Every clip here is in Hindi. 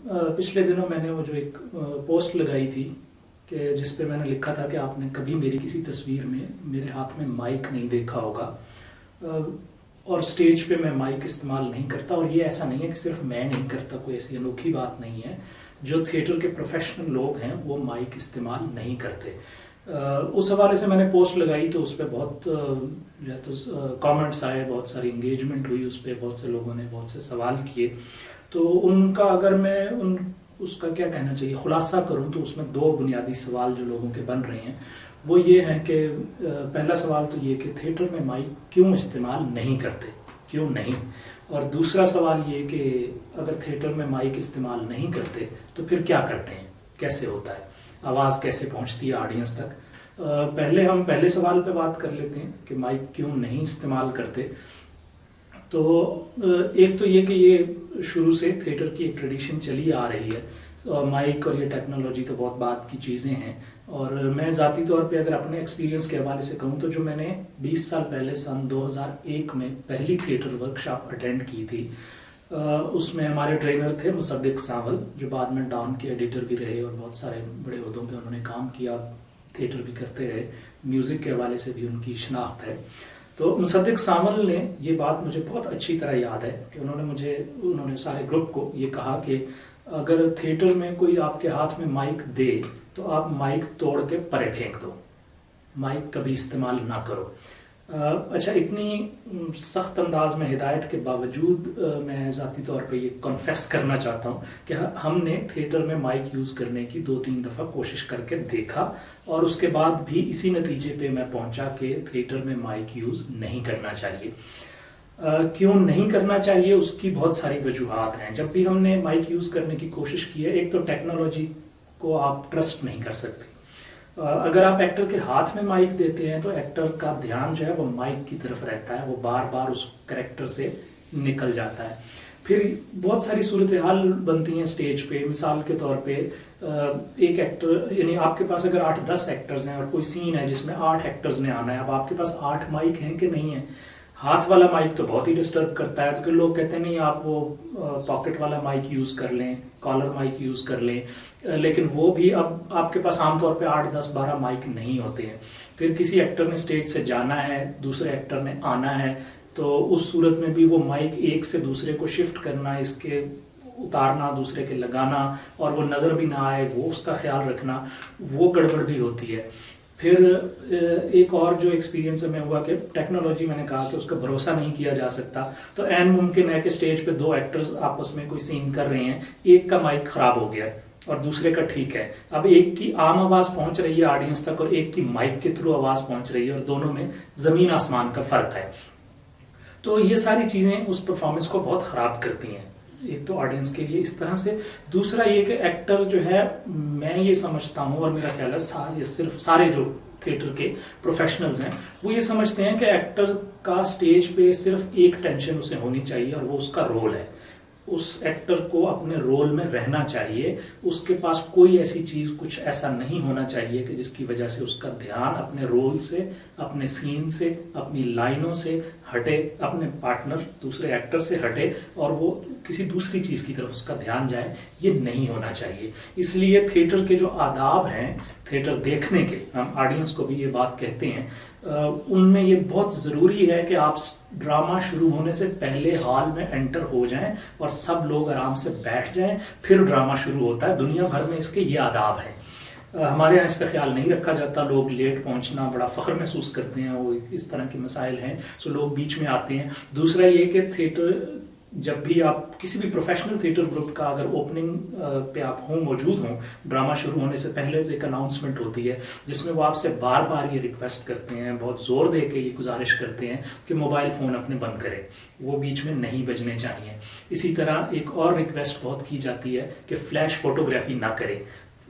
पिछले दिनों मैंने वो जो एक पोस्ट लगाई थी कि जिस पे मैंने लिखा था कि आपने कभी मेरी किसी तस्वीर में मेरे हाथ में माइक नहीं देखा होगा। और स्टेज पे मैं माइक इस्तेमाल नहीं करता, और ये ऐसा नहीं है कि सिर्फ मैं नहीं करता, कोई ऐसी अनोखी बात नहीं है। जो थिएटर के प्रोफेशनल लोग हैं वो माइक इस्तेमाल नहीं करते। उस हवाले से मैंने पोस्ट लगाई तो उस पर बहुत जो है तो कमेंट्स आए, बहुत सारी इंगेजमेंट हुई उस पर, बहुत से लोगों ने बहुत से सवाल किए। तो उनका अगर मैं उसका क्या कहना चाहिए खुलासा करूं तो उसमें दो बुनियादी सवाल जो लोगों के बन रहे हैं वो ये हैं कि पहला सवाल तो ये कि थिएटर में माइक क्यों इस्तेमाल नहीं करते, क्यों नहीं। और दूसरा सवाल ये कि अगर थिएटर में माइक इस्तेमाल नहीं करते तो फिर क्या करते हैं, कैसे होता है, आवाज़ कैसे पहुंचती है ऑडियंस तक। हम पहले सवाल पे बात कर लेते हैं कि माइक क्यों नहीं इस्तेमाल करते। तो एक तो ये कि ये शुरू से थिएटर की एक ट्रेडिशन चली आ रही है, और माइक और ये टेक्नोलॉजी तो बहुत बाद की चीज़ें हैं। और मैं ज़ाती तौर पे अगर अपने एक्सपीरियंस के हवाले से कहूँ तो जो मैंने 20 साल पहले सन 2001 में पहली थिएटर वर्कशॉप अटेंड की थी, उसमें हमारे ट्रेनर थे मुसद्दिक सावल, जो बाद में डॉन के एडिटर भी रहे और बहुत सारे बड़े ओहदों पे उन्होंने काम किया, थिएटर भी करते रहे, म्यूज़िक के हवाले से भी उनकी शनाख्त है। तो मुसद्दिक सावल ने ये बात मुझे बहुत अच्छी तरह याद है कि उन्होंने सारे ग्रुप को ये कहा कि अगर थिएटर में कोई आपके हाथ में माइक दे तो आप माइक तोड़ के परे फेंक दो, माइक कभी इस्तेमाल ना करो। अच्छा, इतनी सख्त अंदाज में हिदायत के बावजूद मैं ज़ाती तौर पे ये कॉन्फेस करना चाहता हूँ कि हमने थिएटर में माइक यूज़ करने की 2-3 दफ़ा कोशिश करके देखा, और उसके बाद भी इसी नतीजे पे मैं पहुंचा कि थिएटर में माइक यूज़ नहीं करना चाहिए। क्यों नहीं करना चाहिए, उसकी बहुत सारी वजूहात हैं। जब भी हमने माइक यूज़ करने की कोशिश की है, एक तो टेक्नोलॉजी को आप ट्रस्ट नहीं कर सकते। अगर आप एक्टर के हाथ में माइक देते हैं तो एक्टर का ध्यान जो है वो माइक की तरफ रहता है, वो बार बार उस कैरेक्टर से निकल जाता है। फिर बहुत सारी सूरत हाल बनती हैं स्टेज पे। मिसाल के तौर पे एक एक्टर, यानी आपके पास अगर 8-10 एक्टर्स हैं और कोई सीन है जिसमें 8 एक्टर्स ने आना है, अब आपके पास 8 माइक हैं कि नहीं है। हाथ वाला माइक तो बहुत ही डिस्टर्ब करता है, तो फिर लोग कहते हैं नहीं आप वो पॉकेट वाला माइक यूज़ कर लें, कॉलर माइक यूज़ कर लें। लेकिन वो भी अब आपके पास आमतौर पे 8-10-12 माइक नहीं होते हैं। फिर किसी एक्टर ने स्टेज से जाना है, दूसरे एक्टर ने आना है, तो उस सूरत में भी वो माइक एक से दूसरे को शिफ्ट करना, इसके उतारना, दूसरे के लगाना, और वो नज़र भी ना आए वो उसका ख्याल रखना, वो गड़बड़ भी होती है। फिर एक और जो एक्सपीरियंस में हुआ कि टेक्नोलॉजी, मैंने कहा कि उसका भरोसा नहीं किया जा सकता। तो ऐन मुमकिन है कि स्टेज पे 2 एक्टर्स आपस में कोई सीन कर रहे हैं, एक का माइक खराब हो गया और दूसरे का ठीक है। अब एक की आम आवाज़ पहुंच रही है ऑडियंस तक और एक की माइक के थ्रू आवाज़ पहुंच रही है, और दोनों में ज़मीन आसमान का फ़र्क है। तो ये सारी चीज़ें उस परफॉर्मेंस को बहुत ख़राब करती हैं, एक तो ऑडियंस के लिए इस तरह से। दूसरा ये कि एक्टर जो है, मैं ये समझता हूँ और मेरा ख्याल है सिर्फ सारे जो थिएटर के प्रोफेशनल्स हैं वो ये समझते हैं कि एक्टर का स्टेज पे सिर्फ एक टेंशन उसे होनी चाहिए, और वो उसका रोल है। उस एक्टर को अपने रोल में रहना चाहिए, उसके पास कोई ऐसी चीज़, कुछ ऐसा नहीं होना चाहिए कि जिसकी वजह से उसका ध्यान अपने रोल से, अपने सीन से, अपनी लाइनों से हटे, अपने पार्टनर दूसरे एक्टर से हटे और वो किसी दूसरी चीज़ की तरफ उसका ध्यान जाए। ये नहीं होना चाहिए। इसलिए थिएटर के जो आदाब हैं थिएटर देखने के, हम ऑडियंस को भी ये बात कहते हैं, उनमें ये बहुत ज़रूरी है कि आप ड्रामा शुरू होने से पहले हॉल में एंटर हो जाएं और सब लोग आराम से बैठ जाएं, फिर ड्रामा शुरू होता है। दुनिया भर में इसके ये आदाब हैं। हमारे यहाँ इसका ख्याल नहीं रखा जाता। लोग लेट पहुंचना बड़ा फ़ख्र महसूस करते हैं, वो इस तरह के मसाइल हैं, सो लोग बीच में आते हैं। दूसरा ये कि थिएटर, जब भी आप किसी भी प्रोफेशनल थिएटर ग्रुप का अगर ओपनिंग पे आप मौजूद हों, ड्रामा शुरू होने से पहले तो एक अनाउंसमेंट होती है जिसमें वो आपसे बार बार ये रिक्वेस्ट करते हैं, बहुत ज़ोर दे के ये गुजारिश करते हैं कि मोबाइल फ़ोन अपने बंद करें, वो बीच में नहीं बजने चाहिए। इसी तरह एक और रिक्वेस्ट बहुत की जाती है कि फ्लैश फोटोग्राफी ना करें।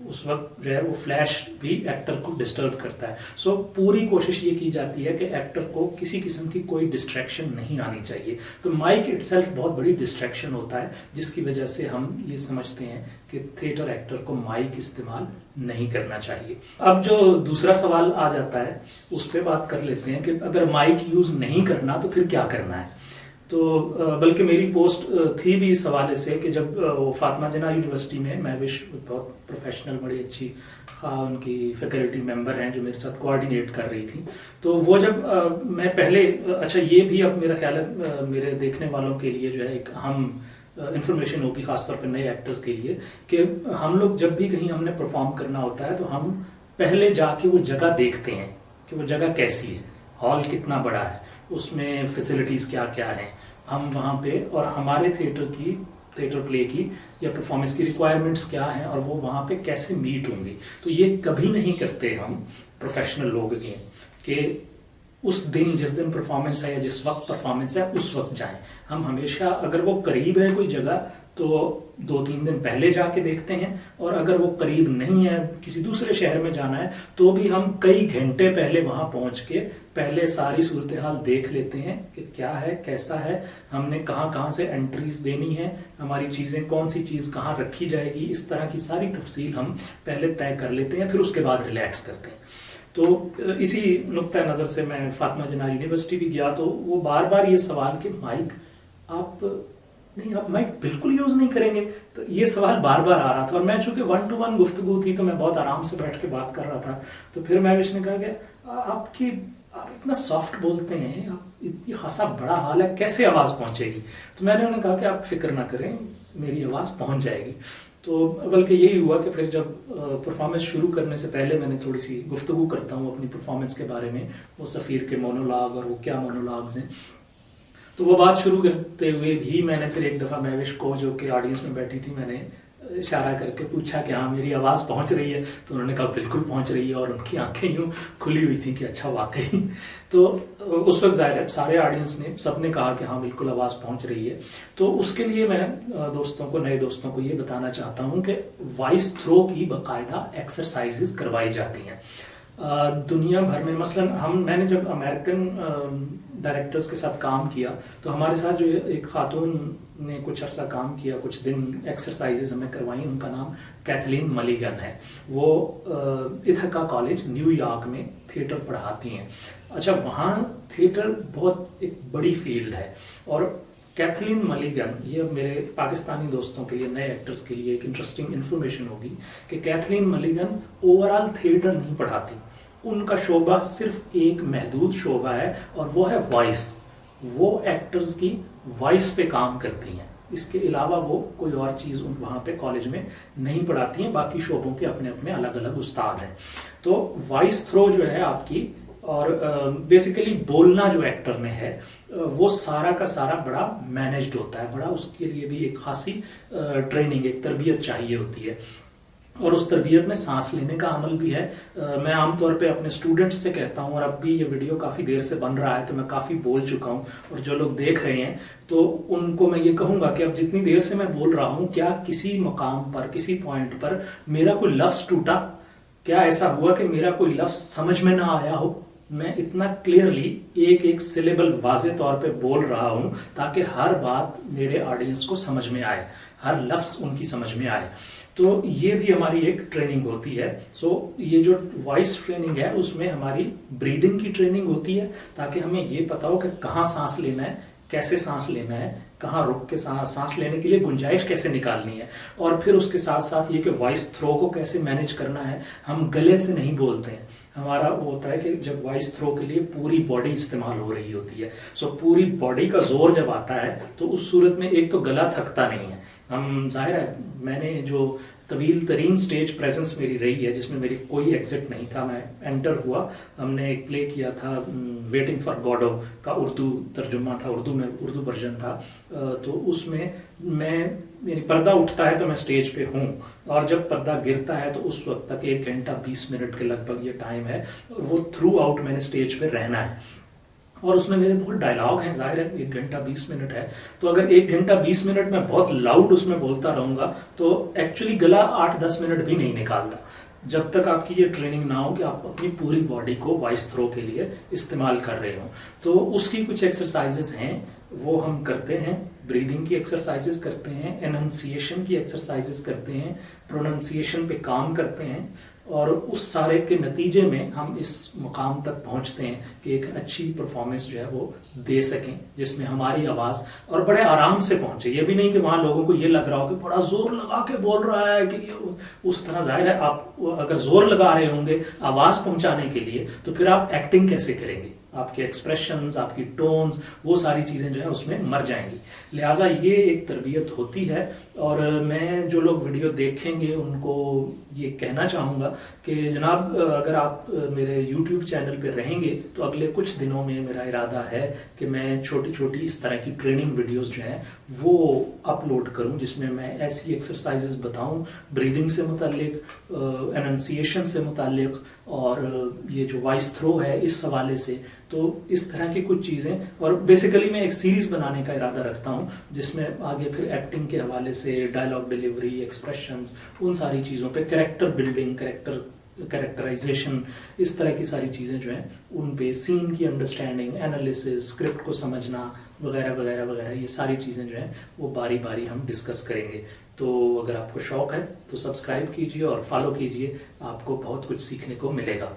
उस वक्त जो है वो फ्लैश भी एक्टर को डिस्टर्ब करता है। सो पूरी कोशिश ये की जाती है कि एक्टर को किसी किस्म की कोई डिस्ट्रैक्शन नहीं आनी चाहिए। तो माइक इटसेल्फ बहुत बड़ी डिस्ट्रैक्शन होता है, जिसकी वजह से हम ये समझते हैं कि थिएटर एक्टर को माइक इस्तेमाल नहीं करना चाहिए। अब जो दूसरा सवाल आ जाता है उस पर बात कर लेते हैं कि अगर माइक यूज़ नहीं करना तो फिर क्या करना है। तो बल्कि मेरी पोस्ट थी भी इस हवाले से कि जब वो फातिमा जिन्ना यूनिवर्सिटी में महविश बहुत प्रोफेशनल, बड़ी अच्छी उनकी फैकल्टी मेंबर हैं जो मेरे साथ कोऑर्डिनेट कर रही थी। तो वो जब मैं पहले, अच्छा ये भी अब मेरा ख्याल है मेरे देखने वालों के लिए जो है एक अहम इंफॉर्मेशन होगी, खासतौर पर नए एक्टर्स के लिए, कि हम लोग जब भी कहीं हमने परफॉर्म करना होता है तो हम पहले जाके वो जगह देखते हैं कि वो जगह कैसी है, हॉल कितना बड़ा है, उसमें फैसिलिटीज क्या क्या हैं, हम वहाँ पे और हमारे थिएटर प्ले की या परफॉर्मेंस की रिक्वायरमेंट्स क्या हैं और वो वहाँ पे कैसे मीट होंगी। तो ये कभी नहीं करते हम प्रोफेशनल लोग हैं कि उस दिन जिस दिन परफॉर्मेंस है या जिस वक्त परफॉर्मेंस है उस वक्त जाएं। हम हमेशा, अगर वो करीब है कोई जगह तो 2-3 दिन पहले जाके देखते हैं, और अगर वो करीब नहीं है, किसी दूसरे शहर में जाना है, तो भी हम कई घंटे पहले वहां पहुंच के पहले सारी सूरत हाल देख लेते हैं कि क्या है, कैसा है, हमने कहाँ से एंट्रीज देनी है, हमारी चीजें कौन सी चीज कहाँ रखी जाएगी, इस तरह की सारी तफसील हम पहले तय कर लेते हैं, फिर उसके बाद रिलैक्स करते हैं। तो इसी नुक्ता नज़र से मैं फातिमा जिन्ना यूनिवर्सिटी भी गया, तो वो बार बार ये सवाल कि माइक आप माइक बिल्कुल यूज नहीं करेंगे, तो ये सवाल बार बार आ रहा था। और मैं चूंकि 1-to-1 गुफ्तगू थी तो मैं बहुत आराम से बैठ के बात कर रहा था। तो फिर महविश ने कहा कि आप इतना सॉफ्ट बोलते हैं, आप इतनी खासा बड़ा हाल है, कैसे आवाज पहुंचेगी? तो मैंने उन्हें कहा कि आप फिक्र ना करें, मेरी आवाज पहुंच जाएगी। तो बल्कि यही हुआ कि फिर जब परफॉर्मेंस शुरू करने से पहले मैंने थोड़ी सी गुफ्तगू करता हूँ अपनी परफॉर्मेंस के बारे में, वो सफ़ीर के मोनोलॉग और वो क्या मोनोलॉग्स हैं। तो वो बात शुरू करते हुए भी मैंने फिर एक दफ़ा महविश को, जो कि ऑडियंस में बैठी थी, मैंने इशारा करके पूछा कि हाँ मेरी आवाज़ पहुंच रही है? तो उन्होंने कहा बिल्कुल पहुंच रही है, और उनकी आंखें यूँ खुली हुई थी कि अच्छा वाकई। तो उस वक्त जाहिर है सारे ऑडियंस ने, सबने कहा कि हाँ बिल्कुल आवाज़ पहुंच रही है। तो उसके लिए मैं दोस्तों को, नए दोस्तों को ये बताना चाहता हूँ कि वॉइस थ्रो की बाकायदा एक्सरसाइजेज करवाई जाती हैं दुनिया भर में। मसलन मैंने जब अमेरिकन डायरेक्टर्स के साथ काम किया तो हमारे साथ जो एक खातून ने कुछ अरसा काम किया, कुछ दिन एक्सरसाइजेज हमें करवाई, उनका नाम कैथलीन मलिगन है। वो इथका कॉलेज न्यूयॉर्क में थिएटर पढ़ाती हैं। अच्छा, वहाँ थिएटर बहुत एक बड़ी फील्ड है, और कैथलीन मलिगन, ये मेरे पाकिस्तानी दोस्तों के लिए, नए एक्टर्स के लिए एक इंटरेस्टिंग इन्फॉर्मेशन होगी कि कैथलीन मलिगन ओवरऑल थिएटर नहीं पढ़ाती। उनका शोबा सिर्फ एक महदूद शोबा है, और वो है वॉइस। वो एक्टर्स की वॉइस पे काम करती हैं, इसके अलावा वो कोई और चीज़ वहाँ पे कॉलेज में नहीं पढ़ाती हैं। बाकी शोबों के अपने अपने अलग अलग उस्ताद हैं। तो वॉइस थ्रो जो है आपकी, और बेसिकली बोलना जो एक्टर ने है, वो सारा का सारा बड़ा मैनेज्ड होता है, बड़ा उसके लिए भी एक खासी ट्रेनिंग, एक तरबियत चाहिए होती है, और उस तरबियत में सांस लेने का अमल भी है। मैं आमतौर पे अपने स्टूडेंट्स से कहता हूँ, और अब भी ये वीडियो काफ़ी देर से बन रहा है तो मैं काफ़ी बोल चुका हूँ, और जो लोग देख रहे हैं तो उनको मैं ये कहूँगा कि अब जितनी देर से मैं बोल रहा हूँ, क्या किसी मकाम पर, किसी पॉइंट पर मेरा कोई लफ्ज़ टूटा? क्या ऐसा हुआ कि मेरा कोई लफ्ज़ समझ में ना आया हो? मैं इतना क्लियरली एक एक सिलेबल वाजे तौर पे बोल रहा हूं ताकि हर बात मेरे ऑडियंस को समझ में आए, हर लफ्ज उनकी समझ में आए। तो ये भी हमारी एक ट्रेनिंग होती है। सो ये जो वॉइस ट्रेनिंग है उसमें हमारी ब्रीदिंग की ट्रेनिंग होती है, ताकि हमें ये पता हो कि कहाँ सांस लेना है, कैसे सांस लेना है, कहाँ रुक के सांस लेने के लिए गुंजाइश कैसे निकालनी है, और फिर उसके साथ साथ ये कि वॉइस थ्रो को कैसे मैनेज करना है। हम गले से नहीं बोलते हैं, हमारा वो होता है कि जब वॉइस थ्रो के लिए पूरी बॉडी इस्तेमाल हो रही होती है। सो पूरी बॉडी का जोर जब आता है तो उस सूरत में एक तो गला थकता नहीं है। हम, जाहिर है, मैंने जो तवील तरीन स्टेज प्रेजेंस मेरी रही है जिसमें मेरी कोई एग्जिट नहीं था, मैं एंटर हुआ, हमने एक प्ले किया था वेटिंग फॉर गॉडो का उर्दू तर्जुमा था, उर्दू वर्जन था। तो उसमें मैं, यानी पर्दा उठता है तो मैं स्टेज पे हूँ, और जब पर्दा गिरता है तो उस वक्त तक 1 घंटा 20 मिनट के लगभग ये टाइम है, और वो थ्रू आउट मैंने स्टेज पे रहना है। और उसमें मेरे बहुत डायलॉग हैं, जाहिर है 1 घंटा 20 मिनट है, तो अगर 1 घंटा 20 मिनट में बहुत लाउड उसमें बोलता रहूंगा तो एक्चुअली गला 8-10 मिनट भी नहीं निकालता, जब तक आपकी ये ट्रेनिंग ना हो कि आप अपनी पूरी बॉडी को वॉइस थ्रो के लिए इस्तेमाल कर रहे हो। तो उसकी कुछ एक्सरसाइजेस हैं, वो हम करते हैं। ब्रीदिंग की एक्सरसाइजेस करते हैं, एनंसिएशन की एक्सरसाइजेस करते हैं, प्रोनाउंसिएशन पे काम करते हैं, और उस सारे के नतीजे में हम इस मुकाम तक पहुंचते हैं कि एक अच्छी परफॉर्मेंस जो है वो दे सकें, जिसमें हमारी आवाज़ और बड़े आराम से पहुंचे। ये भी नहीं कि वहाँ लोगों को ये लग रहा हो कि बड़ा जोर लगा के बोल रहा है कि उस तरह। जाहिर है आप अगर जोर लगा रहे होंगे आवाज़ पहुंचाने के लिए तो फिर आप एक्टिंग कैसे करेंगे? आपके एक्सप्रेशंस, आपकी टोन्स, वो सारी चीज़ें जो है उसमें मर जाएंगी। लिहाजा ये एक तरबियत होती है। और मैं जो लोग वीडियो देखेंगे उनको ये कहना चाहूँगा कि जनाब अगर आप मेरे YouTube चैनल पे रहेंगे तो अगले कुछ दिनों में मेरा इरादा है कि मैं छोटी छोटी इस तरह की ट्रेनिंग वीडियोस जो हैं वो अपलोड करूं, जिसमें मैं ऐसी एक्सरसाइजेस बताऊं ब्रीदिंग से मुतालिक, एनंसिएशन से मुतालिक, और ये जो वॉइस थ्रो है इस हवाले से। तो इस तरह की कुछ चीज़ें, और बेसिकली मैं एक सीरीज़ बनाने का इरादा रखता हूँ जिसमें आगे फिर एक्टिंग के हवाले से, डायलॉग डिलीवरी, एक्सप्रेशंस, उन सारी चीज़ों पे, कैरेक्टर बिल्डिंग, कैरेक्टराइजेशन, इस तरह की सारी चीज़ें जो हैं उन पे, सीन की अंडरस्टैंडिंग, एनालिसिस, स्क्रिप्ट को समझना वगैरह वगैरह वगैरह, ये सारी चीज़ें जो हैं वो बारी बारी हम डिस्कस करेंगे। तो अगर आपको शौक़ है तो सब्सक्राइब कीजिए और फॉलो कीजिए, आपको बहुत कुछ सीखने को मिलेगा।